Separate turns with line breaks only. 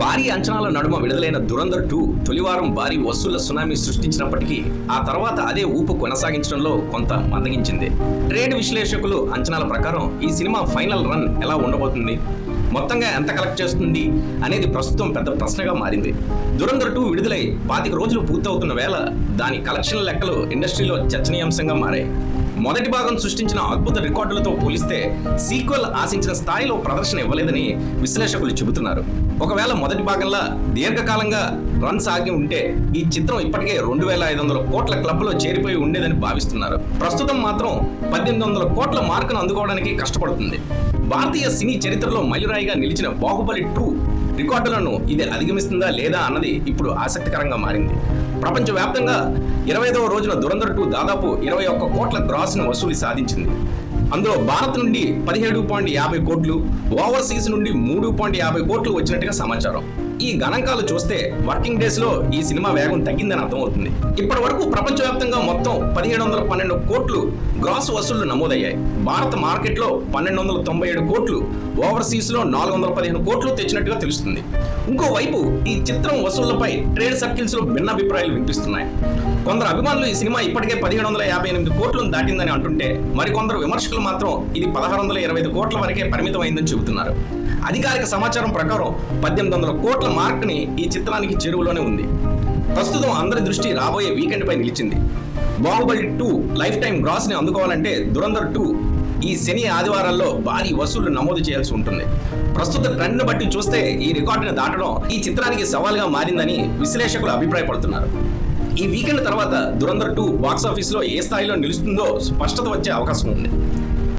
భారీ అంచనాల నడుమ విడుదలైన దురంధర్ 2 తొలివారం భారీ వసూళ్ల సునామీ సృష్టించినప్పటికీ ఆ తర్వాత అదే ఊపు కొనసాగించడంలో కొంత మందగించింది. ట్రేడ్ విశ్లేషకులు అంచనాల ప్రకారం ఈ సినిమా ఫైనల్ రన్ ఎలా ఉండబోతుంది, మొత్తంగా ఎంత కలెక్ట్ చేస్తుంది అనేది ప్రస్తుతం పెద్ద ప్రశ్నగా మారింది. దురంధర్ 2 విడుదలై 25 రోజులు పూర్తవుతున్న వేళ దాని కలెక్షన్ లెక్కలు ఇండస్ట్రీలో చర్చనీయాంశంగా మారాయి. మొదటి భాగం సృష్టించిన అద్భుత రికార్డులతో పోలిస్తే సీక్వెల్ ఆశించిన స్థాయిలో ప్రదర్శన ఇవ్వలేదని విశ్లేషకులు చెబుతున్నారు. ఒకవేళ మొదటి భాగంలో దీర్ఘకాలంగా రన్ సాగి ఉంటే ఈ చిత్రం ఇప్పటికే 2,500 కోట్ల క్లబ్లో చేరిపోయి ఉండేదని భావిస్తున్నారు. ప్రస్తుతం మాత్రం 1,800 కోట్ల మార్కును అందుకోవడానికి కష్టపడుతుంది. భారతీయ సినీ చరిత్రలో మైలురాయిగా నిలిచిన బాహుబలి 2 రికార్డులను ఇది అధిగమిస్తుందా లేదా అన్నది ఇప్పుడు ఆసక్తికరంగా మారింది. ప్రపంచవ్యాప్తంగా 25వ రోజున దురంధర్ 2 దాదాపు 21 కోట్ల గ్రాస్ను వసూలు సాధించింది. అందులో భారత్ నుండి 17.50 కోట్లు, ఓవర్సీస్ నుండి 3.50 కోట్లు వచ్చినట్టుగా సమాచారం. ఈ గణాంకాలు చూస్తే వర్కింగ్ డేస్ లో ఈ సినిమా వేగం తగ్గిందని అర్థమవుతుంది. ఇప్పటి వరకు ప్రపంచవ్యాప్తంగా మొత్తం 1712 కోట్లు గ్రాస్ వసూళ్లు నమోదయ్యాయి. భారత మార్కెట్ లో 1297 కోట్లు, ఓవర్సీస్ లో 415 కోట్లు తెచ్చినట్టుగా తెలుస్తుంది. ఇంకోవైపు ఈ చిత్రం వసూళ్లపై ట్రేడ్ సర్కిల్స్ లో భిన్నాభిప్రాయాలు వినిపిస్తున్నాయి. కొందరు అభిమానులు ఈ సినిమా ఇప్పటికే 1758 కోట్లను దాటిందని అంటుంటే, మరికొందరు విమర్శకులు మాత్రం ఇది 1625 కోట్ల వరకే పరిమితమైందని చెబుతున్నారు. అధికారిక సమాచారం ప్రకారం 1800 కోట్ల మార్క్ని ఈ చిత్రానికి చెరువులోనే ఉంది. ప్రస్తుతం అందరి దృష్టి రాబోయే వీకెండ్ పై నిలిచింది. బాహుబలి 2 లైఫ్ టైం గ్రాస్ ని అందుకోవాలంటే దురంధర్ 2 ఈ శని ఆదివారాల్లో భారీ వసూళ్లు నమోదు చేయాల్సి ఉంటుంది. ప్రస్తుత ట్రెండ్ బట్టి చూస్తే ఈ రికార్డును దాటడం ఈ చిత్రానికి సవాల్గా మారిందని విశ్లేషకులు అభిప్రాయపడుతున్నారు. ఈ వీకెండ్ తర్వాత దురంధర్ 2 బాక్సాఫీస్ లో ఏ స్థాయిలో నిలుస్తుందో స్పష్టత వచ్చే అవకాశం ఉంది.